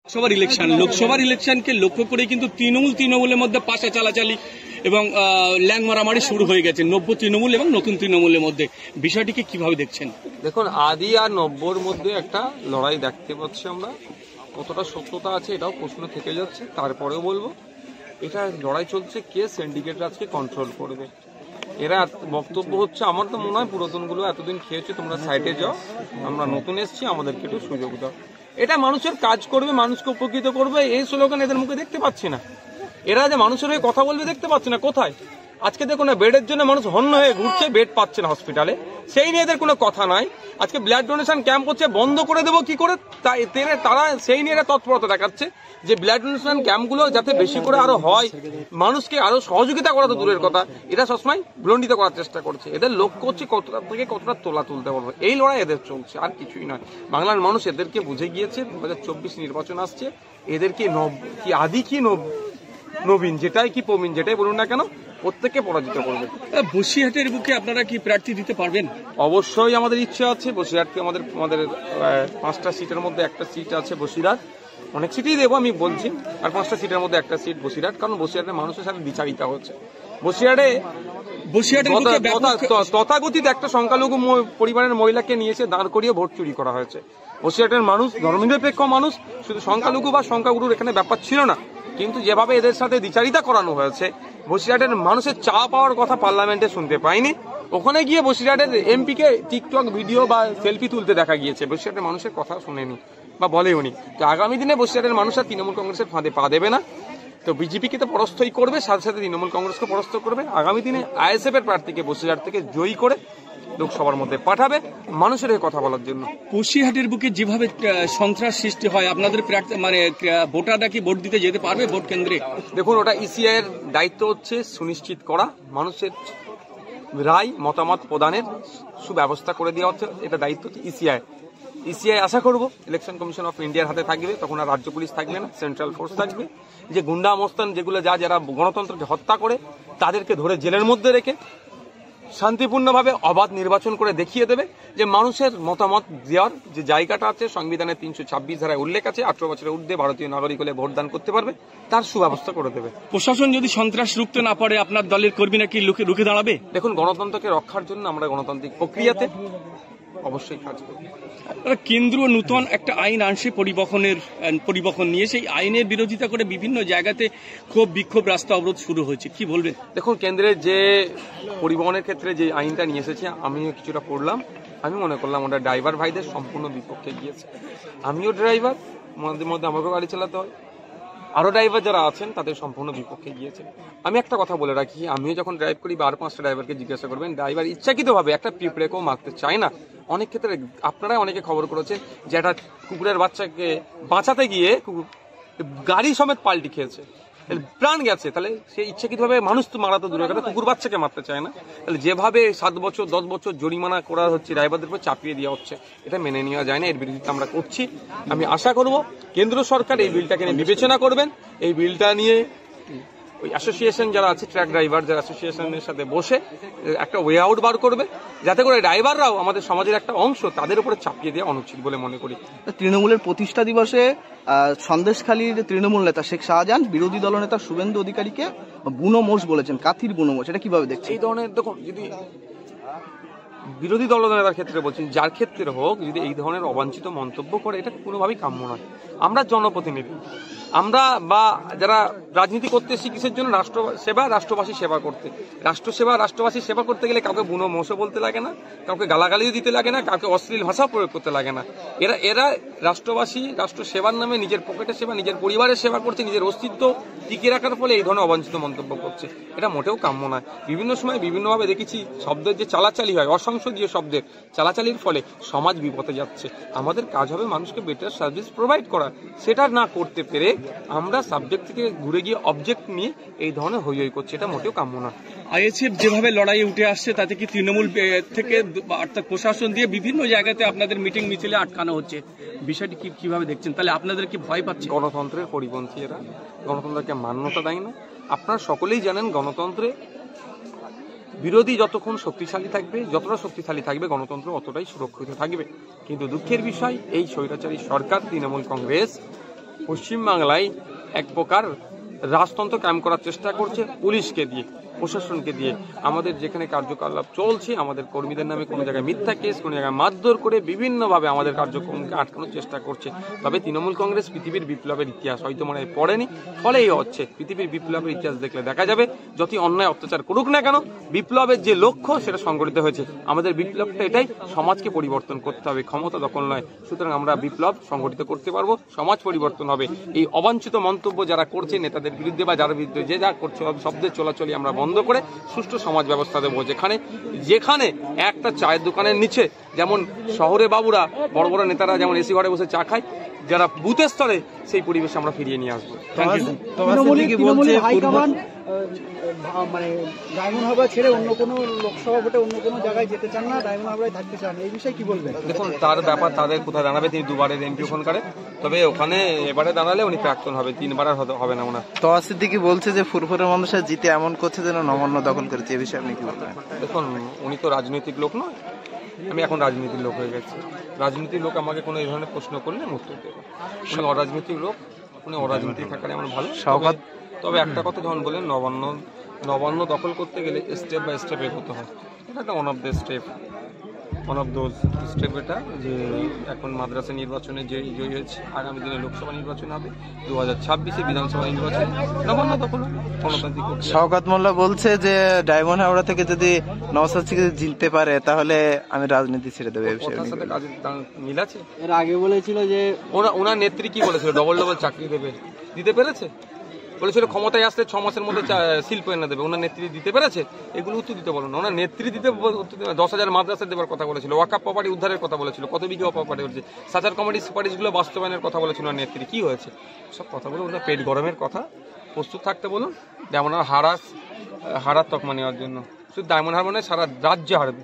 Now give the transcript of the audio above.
লোকসভার ইলেকশনকে লক্ষ্য করে কিন্তু তৃণমূলের মধ্যে পাশা চালাচালি এবং ল্যাং মারামারি শুরু হয়ে গেছে নব্য তৃণমূল এবং নতুন তৃণমূলের মধ্যে। বিষয়টিকে কিভাবে দেখছেন? দেখুন, আদি আর নব্যর মধ্যে একটা লড়াই দেখতে পাচ্ছি আমরা। কতটা সত্যতা আছে এটাও প্রশ্ন থেকে যাচ্ছে। তারপরেও বলবো, এটা লড়াই চলছে কে সিন্ডিকেট রাজকে কন্ট্রোল করবে। এরা বক্তব্য হচ্ছে, আমার তো মনে হয় পুরাতনগুলো এতদিন খেয়েছে, তোমরা সাইডে যাও, আমরা নতুন এসছি, আমাদেরকে একটু সুযোগ দাও। এটা মানুষের কাজ করবে, মানুষকে উপকৃত করবে, এই স্লোগান এদের মুখে দেখতে পাচ্ছি না। এরা যে মানুষের হয়ে কথা বলবে দেখতে পাচ্ছি না। কোথায় আজকে দেখুন না, বেডের জন্য মানুষ হন্য হয়ে ঘুরছে, বেড পাচ্ছে না হসপিটালে, সেই নিয়ে এদের কোনো কথা নাই। আজকে ব্লাড ডোনেশন ক্যাম্প হচ্ছে, বন্ধ করে দেবো কি করে, তারা সেই নিয়ে তৎপরতা দেখাচ্ছে যে ব্লাড ডোনেশন ক্যাম্পগুলো যাতে বেশি করে আরো হয়, মানুষকে আরো সহযোগিতা করা তো দূরের কথা, এটা সবসময় বিলম্বিত করার চেষ্টা করছে। এদের লক্ষ্য হচ্ছে কতটা থেকে কতটা তোলা তুলতে পারবে, এই লড়াই এদের চলছে, আর কিছুই নয়। বাংলার মানুষ এদেরকে বুঝে গিয়েছে। 2024 নির্বাচন আসছে, এদেরকে কি আদি কি নবীন, যেটাই কি প্রবীণ, যেটাই বলুন না কেন, প্রত্যেককে পরাজিত করবে। বসিরহাটের বুকে আপনারা কি প্রার্থী দিতে পারবেন? অবশ্যই আমাদের ইচ্ছা আছে। বসিরহাটকে আমাদের 5টা সিটের মধ্যে একটা সিট আছে বসিরহাট। অনেক সিটই দেবো আমি বলছি, আর 5টা সিটের মধ্যে একটা সিট বসিরহাট, কারণ বসিরহাটের মানুষের সাথে বিচারিতা হচ্ছে। বসিরহাটে তথাকথিত একটা সংখ্যালঘু পরিবারের মহিলাকে নিয়েছে দাঁড় করিয়ে ভোট চুরি করা হয়েছে। বসিরহাটের মানুষ ধর্মনিরপেক্ষ মানুষ, শুধু সংখ্যালঘু বা সংখ্যাগুরুর এখানে ব্যাপার ছিল না, কিন্তু যেভাবে এদের সাথে দ্বিচারিতা করানো হয়েছে, বসিরহাটের মানুষের চা পাওয়ার কথা পার্লামেন্টে শুনতে পাইনি। ওখানে গিয়ে বসিরহাটের এমপিকে টিকটক ভিডিও বা সেলফি তুলতে দেখা গিয়েছে, বসিরহাটের মানুষের কথা শুনেনি বা বলেওনি। তো আগামী দিনে বসিরহাটের মানুষরা তৃণমূল কংগ্রেসের ফাঁদে পা দেবে না। তো বিজেপিকে তো পরাস্তই করবে, সাথে সাথে তৃণমূল কংগ্রেসকে পরাস্ত করবে। আগামী দিনে আইএসএফ এর প্রার্থীকে বসিরহাট থেকে জয়ী করে লোকসভার মধ্যে পাঠাবে মানুষের হয়ে কথা বলার জন্য। বসিরহাটের বুকে যেভাবে সন্ত্রাস সৃষ্টি হয়, আপনাদের ভোটাররা কি ভোট দিতে যেতে পারবে ভোট কেন্দ্রে? দেখুন, ওটা ইসিআই এর দায়িত্ব হচ্ছে সুনিশ্চিত করা, মানুষের রায় মতামত প্রদানের সুব্যবস্থা করে দেওয়া হচ্ছে, এটা দায়িত্ব হচ্ছে ইসিআই। আশা করবো ইলেকশন কমিশন অফ ইন্ডিয়ার হাতে থাকবে, তখন আর রাজ্য পুলিশ থাকবে না, সেন্ট্রাল ফোর্স থাকবে। যে গুন্ডা মস্তান যেগুলো যারা গণতন্ত্রকে হত্যা করে, তাদেরকে ধরে জেলের মধ্যে রেখে শান্তিপূর্ণভাবে অবাধ নির্বাচন করে দেখিয়ে দেবে যে মানুষের মতামত দেওয়ার যে জায়গাটা আছে, সংবিধানের 326 ধারায় উল্লেখ আছে, 18 বছরের ঊর্ধ্বে ভারতীয় নাগরিক হলে ভোটদান করতে পারবে, তার সুব্যবস্থা করে দেবে। প্রশাসন যদি সন্ত্রাস রুখতে না পারে, আপনার দলের কর্মীরা কি রুখে দাঁড়াবে? দেখুন, গণতন্ত্রকে রক্ষার জন্য আমরা গণতান্ত্রিক প্রক্রিয়াতে অবশ্যই কাজ করব। কেন্দ্র নতুন একটা আইন আনছে পরিবহন নিয়ে, সেই আইনের বিরোধিতা করে বিভিন্ন জায়গাতে বিক্ষোভ রাস্তা অবরোধ শুরু হয়েছে, কি বলবেন? দেখুন, কেন্দ্রের যে পরিবহনের ক্ষেত্রে যে আইনটা নিয়ে এসেছে, আমিও কিছুটা পড়লাম, আমি মনে করলাম ওটা ড্রাইভার ভাইদের সম্পূর্ণ বিপক্ষে গিয়েছে। আমিও ড্রাইভার, মধ্যে মধ্যে আমাকেও গাড়ি চালাতে হয়, আরো ড্রাইভার যারা আছেন তাদের সম্পূর্ণ বিপক্ষে গিয়েছে। আমি একটা কথা বলে রাখি, আমিও যখন ড্রাইভ করি বা আর 5টা ড্রাইভারকে জিজ্ঞাসা করবেন, ড্রাইভার ইচ্ছাকৃতভাবে একটা পিঁপড়েকেও মারতে চায় না। অনেক ক্ষেত্রে আপনারা অনেকে খবর করেছেন যে একটা কুকুরের বাচ্চাকে বাঁচাতে গিয়ে গাড়ি সমেত পাল্টি খেয়েছে, প্রাণ গেছে। তাহলে সে ইচ্ছাকৃতভাবে মানুষ তো মারা তো দূরের কথা, কুকুর বাচ্চাকে মারতে চায় না। তাহলে যেভাবে 7 বছর 10 বছর জরিমানা করা হচ্ছে, ড্রাইভারদের উপর চাপিয়ে দেওয়া হচ্ছে, এটা মেনে নেওয়া যায় না। এর বিরুদ্ধে আমরা করছি। আমি আশা করব কেন্দ্র সরকার এই বিলটাকে নিয়ে বিবেচনা করবেন। এই বিলটা নিয়ে ওই অ্যাসোসিয়েশন যারা আছে, ট্রাক ড্রাইভার যারা অ্যাসোসিয়েশনের সাথে বসে একটা ওয়ে আউট বার করবে, যাতে করে ড্রাইভাররাও আমাদের সমাজের একটা অংশ, তাদের উপরে চাপিয়ে দেওয়া অনুচিত বলে মনে করি। তৃণমূলের প্রতিষ্ঠা দিবসে সন্দেশখালীর তৃণমূল নেতা শেখ শাহজাহান বিরোধী দলনেতা শুভেন্দু অধিকারীকে বুনো মোষ বলেছেন, কাথির বুনো মোষ, এটা কিভাবে দেখছেন? এই ধরনের, দেখুন, যদি বিরোধী দলনেতার ক্ষেত্রে বলছেন, যার ক্ষেত্রে হোক, যদি এই ধরনের অবাঞ্ছিত মন্তব্য করে, এটা কোনোভাবেই কাম্য নয়। আমরা জনপ্রতিনিধি, আমরা বা যারা রাজনীতি করতে এসেছি কিসের জন্য? রাষ্ট্রবাসী সেবা করতে। রাষ্ট্রবাসী সেবা করতে গেলে কাউকে বুনো মোষও বলতে লাগে না, কাউকে গালাগালিও দিতে লাগে না, কাউকে অশ্লীল ভাষা প্রয়োগ করতে লাগে না। এরা রাষ্ট্র সেবার নামে নিজের পকেটের সেবা, নিজের পরিবারের সেবা করছে, নিজের অস্তিত্ব টিকিয়ে রাখার ফলে এই ধরনের অবাঞ্ছিত মন্তব্য করছে, এটা মোটেও কাম্য নয়। বিভিন্ন সময় বিভিন্নভাবে দেখেছি শব্দের যে চালাচালি হয়, অসংসদীয় শব্দের চালাচালির ফলে সমাজ বিপথে যাচ্ছে। আমাদের কাজ হবে মানুষকে বেটার সার্ভিস প্রোভাইড করা, সেটা না করতে পেরে আমরা সাবজেক্ট থেকে ঘুরে গিয়ে অবজেক্ট নিয়ে এই ধরনের হই করছে, এটা মোটেও কাম্য না। আইএসএফ যেভাবে লড়াইয়ে উঠে আসছে, তাতে কি তৃণমূল থেকে অর্থাৎ প্রশাসন দিয়ে বিভিন্ন জায়গাতে আপনাদের মিটিং মিছিলে আটকানো হচ্ছে, বিষয়টি কিভাবে দেখছেন? তাহলে আপনাদের কি ভয় পাচ্ছে? গণতন্ত্রের পরিপন্থী এরা, গণতন্ত্রকে মান্যতা দেয় না। আপনারা সকলেই জানেন, গণতন্ত্রে বিরোধী যতক্ষণ শক্তিশালী থাকবে, যতটা শক্তিশালী থাকবে, গণতন্ত্র অতটাই সুরক্ষিত থাকবে। কিন্তু দুঃখের বিষয়, এই স্বৈরাচারী সরকার তৃণমূল কংগ্রেস পশ্চিমবাংলায় এক প্রকার রাজতন্ত্র কায়েম করার চেষ্টা করছে পুলিশকে দিয়ে, প্রশাসনকে দিয়ে। আমাদের যেখানে কার্যকলাপ চলছে, আমাদের কর্মীদের নামে কোনো জায়গায় মিথ্যা কেস, কোনো জায়গায় মারধর করে বিভিন্নভাবে আমাদের কার্যক্রমকে আটকানোর চেষ্টা করছে। তবে তৃণমূল কংগ্রেস পৃথিবীর বিপ্লবের ইতিহাস হয়তো মনে হয় পড়েনি, ফলে এই হচ্ছে। পৃথিবীর বিপ্লবের ইতিহাস দেখলে দেখা যাবে যতই অন্যায় অত্যাচার করুক না কেন, বিপ্লবের যে লক্ষ্য সেটা সংগঠিত হয়েছে। আমাদের বিপ্লবটা এটাই, সমাজকে পরিবর্তন করতে হবে, ক্ষমতা দখল নয়। সুতরাং আমরা বিপ্লব সংগঠিত করতে পারবো, সমাজ পরিবর্তন হবে। এই অবাঞ্ছিত মন্তব্য যারা করছে নেতাদের বিরুদ্ধে বা যার বিরুদ্ধে যে যা করছে, শব্দের চলাচলি আমরা বন্ধ করে সুষ্ঠু সমাজ ব্যবস্থা দেবো। যেখানে একটা চায়ের দোকানের নিচে যেমন শহরে বাবুরা, বড় বড় নেতারা যেমন এসি ঘরে বসে চা খায়, যারা বুথের স্তরে সেই পরিবেশ আমরা ফিরিয়ে নিয়ে আসবো। মানে ডায়মন্ড হারবার ছেড়ে অন্য কোনো লোকসভা ভোটে অন্য কোনো জায়গায় যেতে চান না, ডায়মন্ড হারবারে থাকতে চান, এই বিষয়ে কি বলবেন? দেখুন, তার ব্যাপার তাদের কোথায় দাঁড়াবে। তিনি দুবারের এমপি ওখানকার, তবে ওখানে এবারে দাঁড়ালে উনি প্রাক্তন হবে, 3 বার আর হবে না ওনার। তোয়া সিদ্দিকী বলছে যে ফুরফুরে মানুষের জিতে এমন করছে যেন নবান্ন দখল করেছে, এই বিষয়ে আপনি কি বলবেন? দেখুন, উনি তো রাজনৈতিক লোক নয়, আমি এখন রাজনীতির লোক হয়ে গেছি। রাজনীতির লোক আমাকে কোনো এই ধরনের প্রশ্ন করলে আমি উত্তর দেবো। উনি অরাজনৈতিক লোক, উনি অরাজনৈতিক থাকারে আমার ভালো। তবে একটা কথা যখন বলেন নবান্ন দখল করতে গেলে স্টেপ বাই স্টেপ এগোতে হয়। এটা একটা ওয়ান অফ দোজ স্টেপ এটা, যে এখন মাদ্রাসা নির্বাচনে যে জয়ী হয়েছে, আগামী দিনে লোকসভা নির্বাচন হবে, 2026-এ বিধানসভা নির্বাচন, নবান্ন দখল গণতান্ত্রিক। শওকত মোল্লা বলছে যে ডায়মন্ড হাওড়া থেকে যদি নওশাদ সিদ্দিকী জিততে পারে তাহলে আমি রাজনীতি ছেড়ে দেবো। ওটার সাথে কাজের মিল আছে? এর আগে বলেছিল যে ওনার নেত্রী কি বলেছিল, ডবল চাকরি দিতে পেরেছে? বলেছিল ক্ষমতায় আসলে 6 মাসের মধ্যে শিল্প এনে দেবে। ওনার নেত্রী দিতে পেরেছে? এগুলো উত্তর দিতে বলো না। ওনার নেত্রী 10,000 মাদ্রাসা দেওয়ার কথা বলেছিল, ওয়াকাফ প্রপার্টি উদ্ধারের কথা বলেছিল, কত বিঘা প্রপার্টি হচ্ছে, সাচার কমিটি সুপারিশগুলো বাস্তবায়নের কথা বলেছিল ওনার নেত্রী। কি হয়েছে? সব কথা বলে ওনার পেট গরমের কথা প্রস্তুত থাকতে বলুন। যেমন হারার তকমা নেওয়ার জন্য শুধু ডায়মন্ড হারবার নয়, সারা রাজ্যে হারবে।